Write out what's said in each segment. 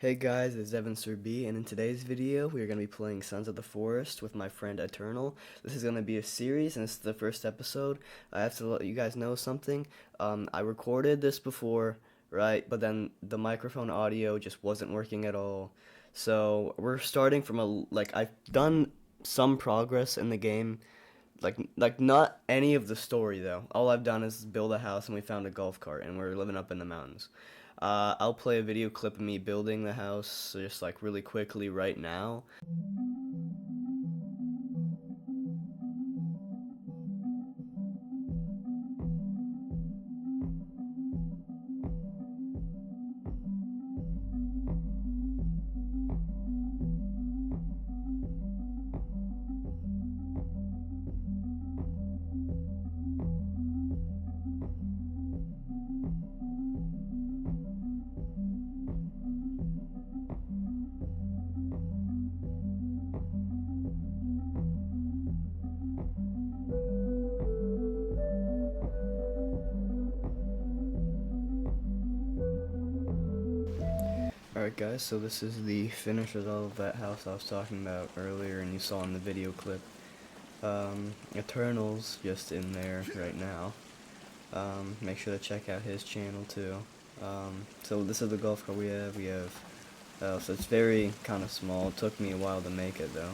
Hey guys, it's Evan Sir B, and in today's video we are going to be playing Sons of the Forest with my friend Eternal. This is going to be a series, and this is the first episode. I have to let you guys know something. I recorded this before, right, but then the microphone audio just wasn't working at all. So we're starting from I've done some progress in the game, like not any of the story though. All I've done is build a house, and we found a golf cart, and we're living up in the mountains. I'll play a video clip of me building the house just like really quickly right now. Alright guys, so this is the finish result of that house I was talking about earlier and you saw in the video clip. Eternal's just in there right now. Make sure to check out his channel too. So this is the golf cart we have. So it's very kind of small. It took me a while to make it though.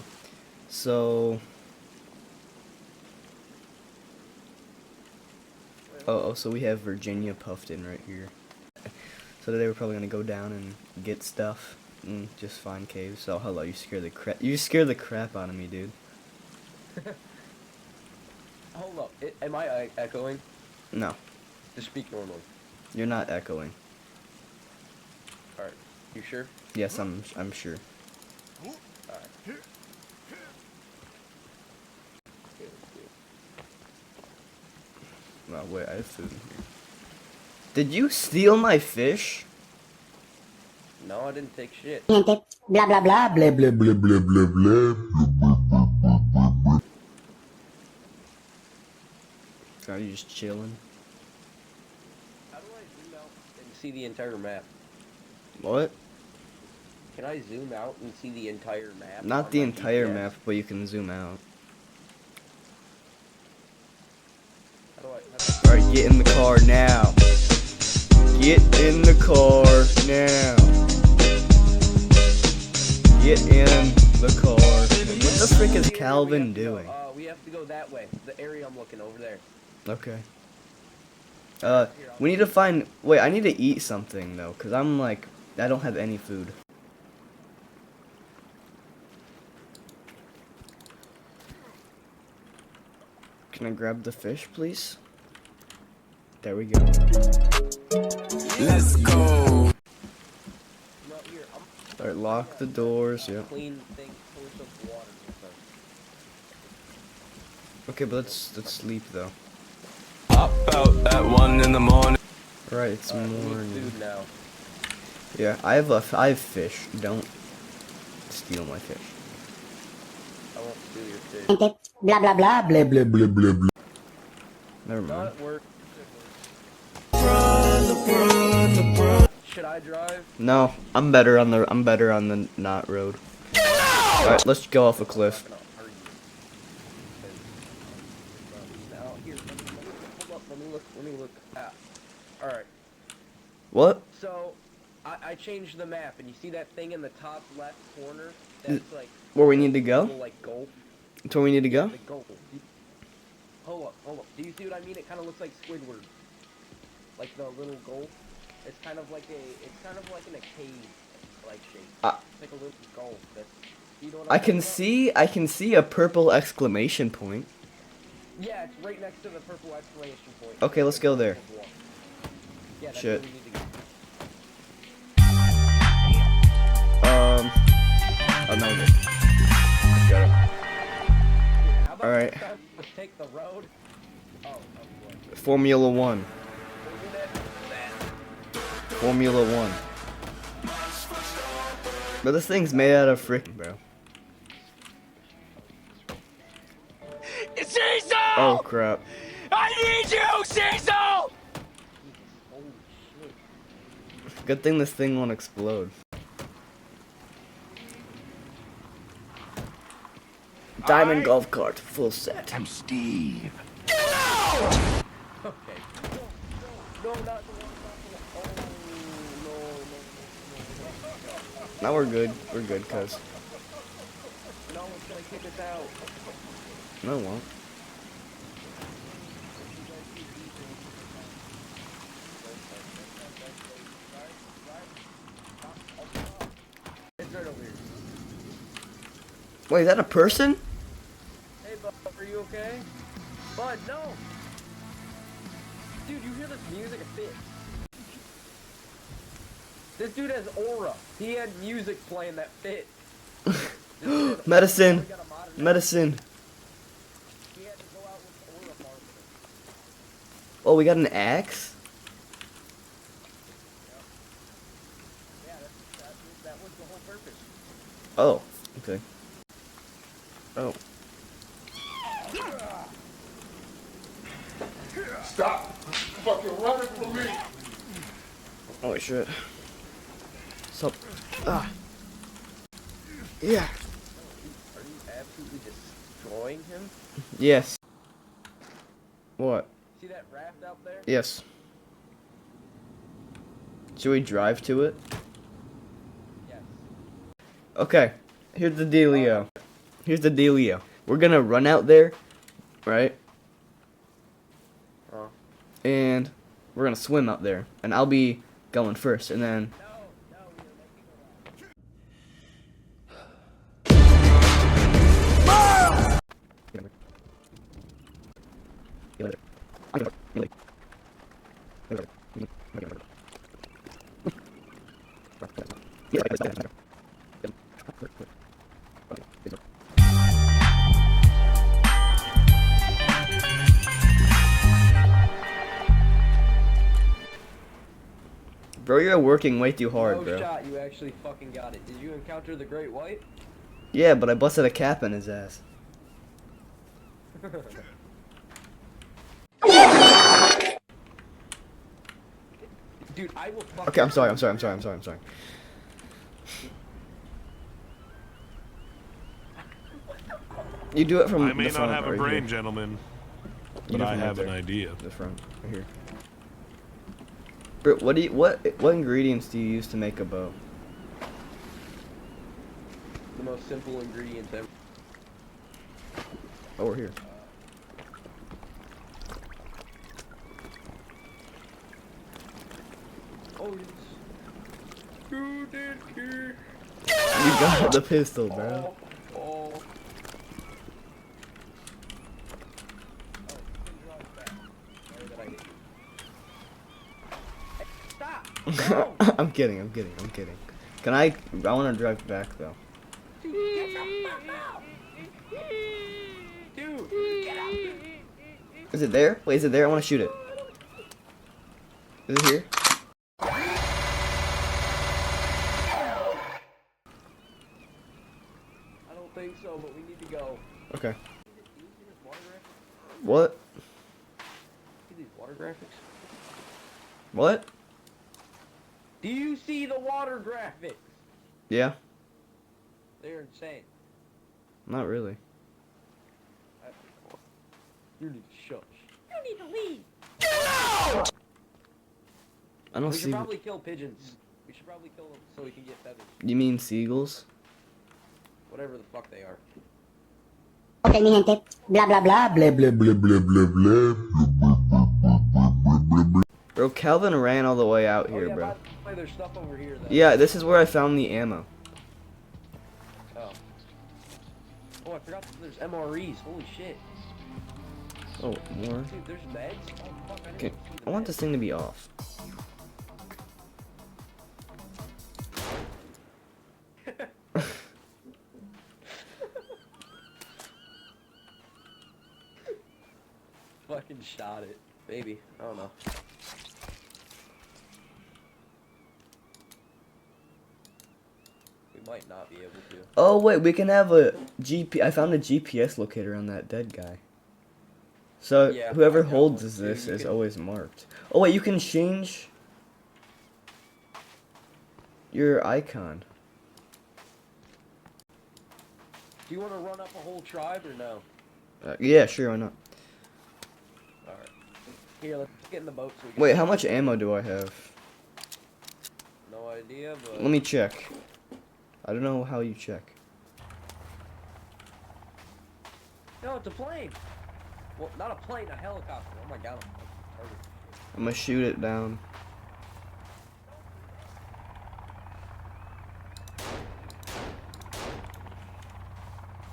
So so we have Virginia Puffton right here. So today we're probably gonna go down and get stuff and just find caves. So hello, you scared the crap out of me, dude. Hold up, am I echoing? No, Just speak normally. you're not echoing. Alright, you sure? Yes, I'm sure. Alright. Oh wait, I have food in here. Did you steal my fish? No, I didn't take shit. Blah blah blah blah blah blah blah blah blah. So are you just chilling? How do I zoom out and see the entire map? What? Can I zoom out and see the entire map? Not on the my entire GPS? map, but you can zoom out. How do I Alright, get in the car now. Get in the car now. Get in the car. What the frick is Calvin doing? We have to go that way. The area I'm looking over there. Okay. We need to find. Wait, I need to eat something though, cause I'm like, I don't have any food. Can I grab the fish, please? There we go. Let's go. No, here. Alright, lock the doors. Yep. Clean thing full of water. Okay, but let's sleep though. Up out at 1 in the morning. Alright, it's We need morning. food now. Yeah, I have fish. Don't steal my fish. I won't steal your fish. Blah blah blah blah blah blah blah blah. Never Not mind. at work. Should I drive? No, I'm better on the not road. Alright, let's go off a cliff. Now, here, hold up, let me look. Alright, What? so, I changed the map, and you see that thing in the top left corner? That's like... Where we need to go? Little, like, gulf? That's where we need to go? The gulf. Hold up. Do you see what I mean? It kind of looks like Squidward. Like the little gulf. It's kind of like in a cave, like shape. It's like a little gulf. You know what I I'm talking about? can see a purple exclamation point. Yeah, it's right next to the purple exclamation point. Okay, let's go there. Yeah, that's Shit. where we need to go. Another. Got it. How about Alright. next time we take the road? Oh, boy. Formula 1. Formula 1. But this thing's made out of frick, bro. Cecil! Oh crap. I need you, Cecil! Holy shit. Good thing this thing won't explode. Diamond golf cart, full set. I'm Steve. Okay. No, not the one, not the one. Oh, no. Now we're good. We're good, cuz. No, it's gonna kick us out. No, it won't. It's right over here. Wait, is that a person? Hey, bud, are you okay? Bud, no! Dude, you hear this music? It fits. This dude has aura. He had music playing that fit. Medicine. Medicine. He had to go out with aura marker. Oh, we got an axe? Yeah, that was the whole purpose. Oh, okay. Oh. Stop fucking running from me. Oh shit. So, yeah. Are you absolutely destroying him? Yes. What? See that raft out there? Yes. Should we drive to it? Yes. Okay. Here's the dealio. Here's the dealio. We're gonna run out there, right? And we're gonna swim out there, and I'll be going first, and then. Bro, you're working way too hard, No bro. shot, you actually fucking got it. Did you encounter the Great White? Yeah, but I busted a cap in his ass. Dude, I will fucking... Okay, I'm sorry. You do it from I may the front, not have a right brain, here. gentlemen, You but do I from right have an there. idea. The front, right here. Bro, what ingredients do you use to make a bow? The most simple ingredients ever. Oh, we're here. Oh, yes. You did here. You got the pistol, bro. Oh. Stop! No! I'm kidding. Can I want to drive back though. Dude, get the fuck out! Dude, get out! Is it there? Wait, is it there? I want to shoot it. Is it here? I don't think so, but we need to go. Okay. See this water graphic? What? See these water graphics? What? Do you see the water graphics? Yeah. They're insane. Not really. You need to shush. You need to leave. I don't We see. should probably kill pigeons. We should probably kill them so we can get feathers. You mean seagulls? Whatever the fuck they are. Okay, mi gente. Blah, blah, blah, blah, blah, blah, blah, blah, blah. Bro, Calvin ran all the way out here, yeah, bro. by the way, there's stuff over here though. Yeah, this is where I found the ammo. Oh. Oh, I forgot that there's MREs. Holy shit. Oh, more. Dude, there's meds? Oh, fuck, I didn't Okay, see the I want meds. this thing to be off. Fucking shot it. Maybe. I don't know. We might not be able to. Oh wait, we can have a I found a GPS locator on that dead guy. So Yeah, whoever I got holds one, too. this You is can- always marked. Oh wait, you can change your icon. Do you want to run up a whole tribe or no? Yeah, sure, why not? Alright. Here, let's get in the boat so we can... Wait, how much ammo do I have? No idea, but... Let me check. I don't know how you check. No, it's a plane! Well, not a plane, a helicopter. Oh my god, I'm retarded. I'm gonna shoot it down.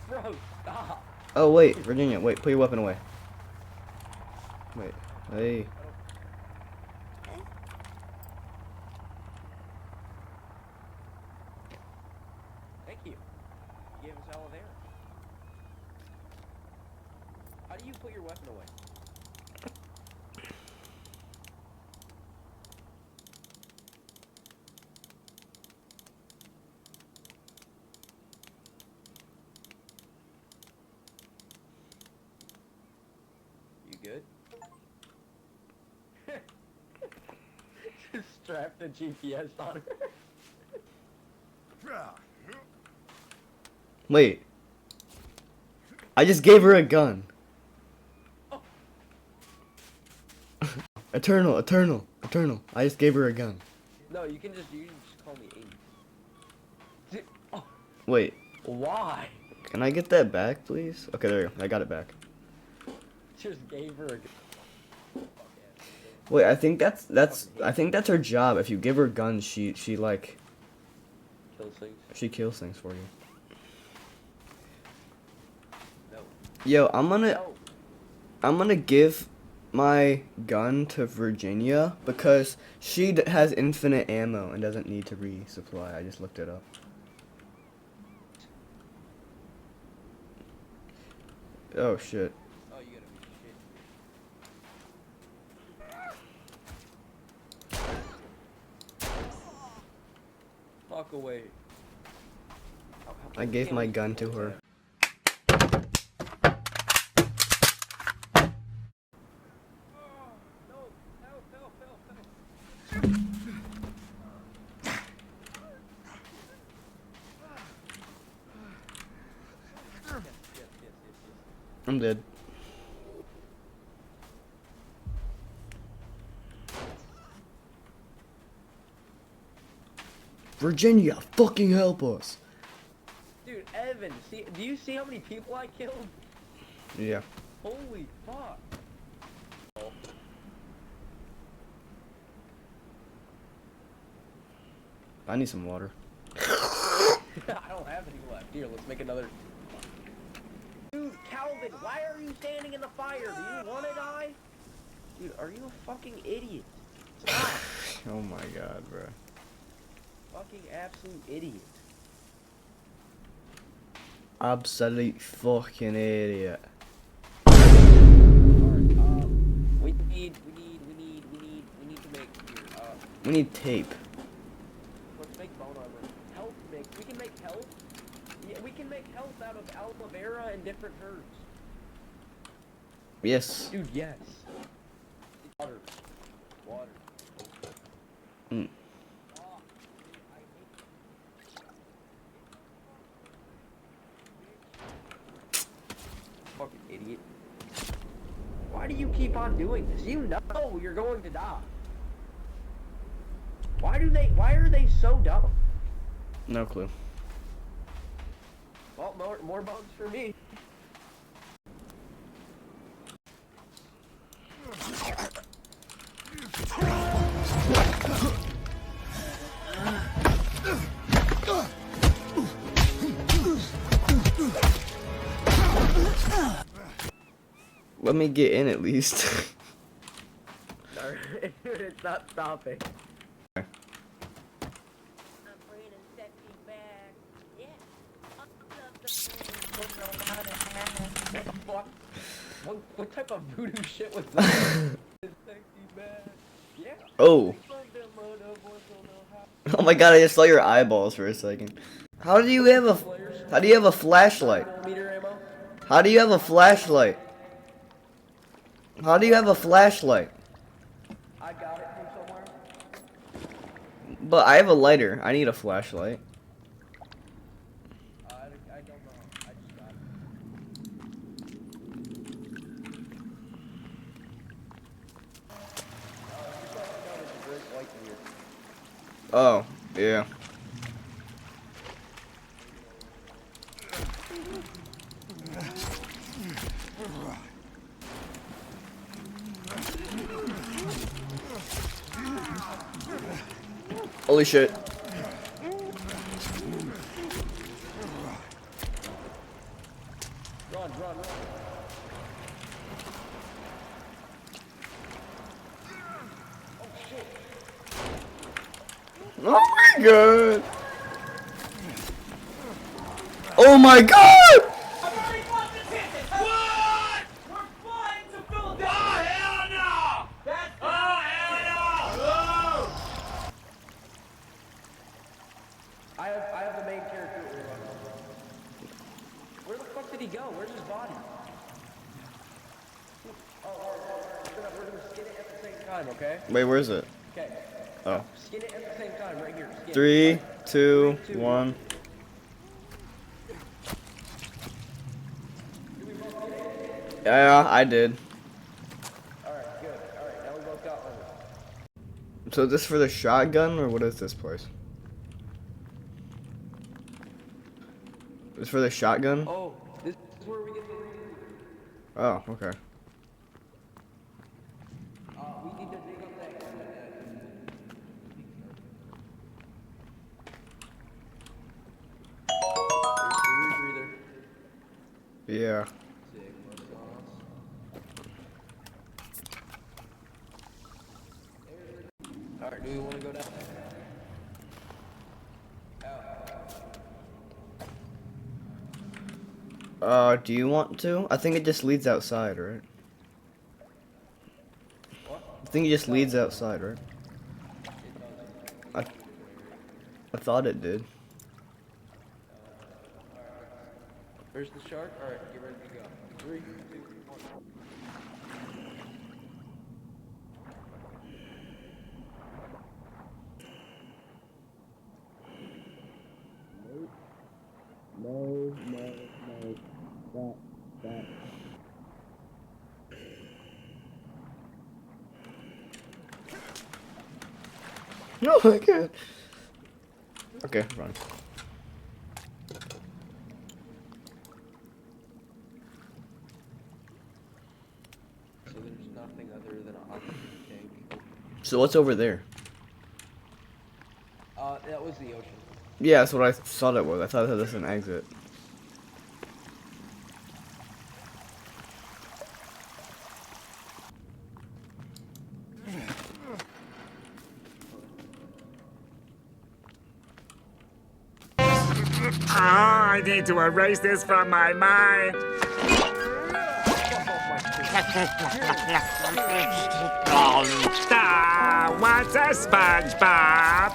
Bro, stop! Oh, wait, Virginia, wait, put your weapon away. Wait, hey. Thank you. You gave us aloe vera. How do you put your weapon away? You good? Just strap the GPS on her. Wait. I just gave her a gun. Oh. Eternal. I just gave her a gun. No, you can just call me Aiden. Oh, Wait, why? can I get that back, please? Okay, there you go. I got it back. Just gave her a gun. Wait, I think that's her job. If you give her guns, she like Kill things. she kills things for you. No. Yo, No. I'm gonna give my gun to Virginia because she has infinite ammo and doesn't need to resupply. I just looked it up. Oh shit. Oh, you gotta be shit. Fuck away. I gave my gun to her. I'm dead. Virginia, fucking help us. Dude, Evan, do you see how many people I killed? Yeah. Holy fuck. I need some water. I don't have any left. Here, let's make another. Dude, Calvin, why are you standing in the fire? Do you want to die? Dude, are you a fucking idiot? Stop. Oh my god, bro. Fucking absolute idiot. Absolute fucking idiot. Alright, we need to make here, We need tape. let's make bone armor. Health mix. We can make health. Yeah, we can make health out of aloe vera and different herbs. Yes. Dude, yes. Water. Water. Mm. Oh, I hate fucking idiot. Why do you keep on doing this? You know you're going to die. Why are they so dumb? No clue. Well, more bones for me. Let me get in at least. It's not stopping. What? What type of voodoo shit was that? Yeah. Oh. Oh my god, I just saw your eyeballs for a second. How do you have a flashlight? How do you have a flashlight? How do you have a flashlight? I got it from somewhere. But I have a lighter. I need a flashlight. I don't know. I just Oh, yeah. Holy shit. Run, run, run. Oh my god. Oh my god! What? We're flying to Philadelphia! Oh, hell no! That's oh, hell no! I have the main character. Where the fuck did he go? Where's his body? Oh, we're gonna skin it at the same time, okay? Wait, where is it? Okay. Oh. Skin it at the same time, right here. Skin it. 3, 2, 1. Yeah, I did. Alright, good. Alright, now we both got one. So is this for the shotgun, or what is this place? It's for the shotgun? Oh, this is where we get the Oh, okay. we need to dig up that. Breather. Yeah. Alright, do we want to go down there? Do you want to? I think it just leads outside, right? What? I think it just leads outside, right? I thought it did. Where's the shark? Alright, get ready to go. 3, 2, 1. No, I can't. Okay, run. So there's nothing other than an oxygen tank. So what's over there? That was the ocean. Yeah, that's what I thought it was. I thought that was an exit. I need to erase this from my mind. What's a SpongeBob?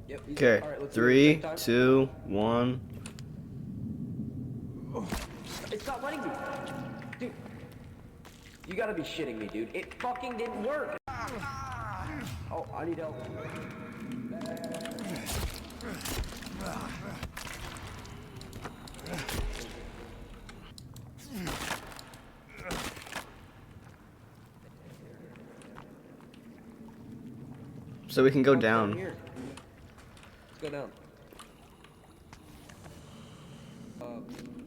Yep, Okay, alright, let's do it at the 3, same time. 2, 1. It's not letting me. Dude. You gotta be shitting me, dude. It fucking didn't work. Oh, I need help. So we can go Down down. here. Let's go down.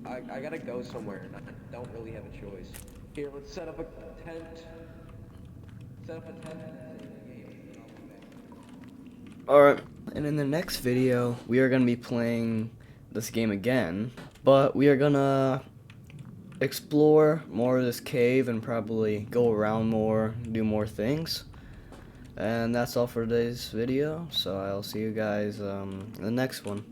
I gotta go somewhere, and I don't really have a choice. Here, let's set up a tent. Set up a tent. Alright, and in the next video, we are going to be playing this game again, but we are going to explore more of this cave and probably go around more, do more things. And that's all for today's video, so I'll see you guys in the next one.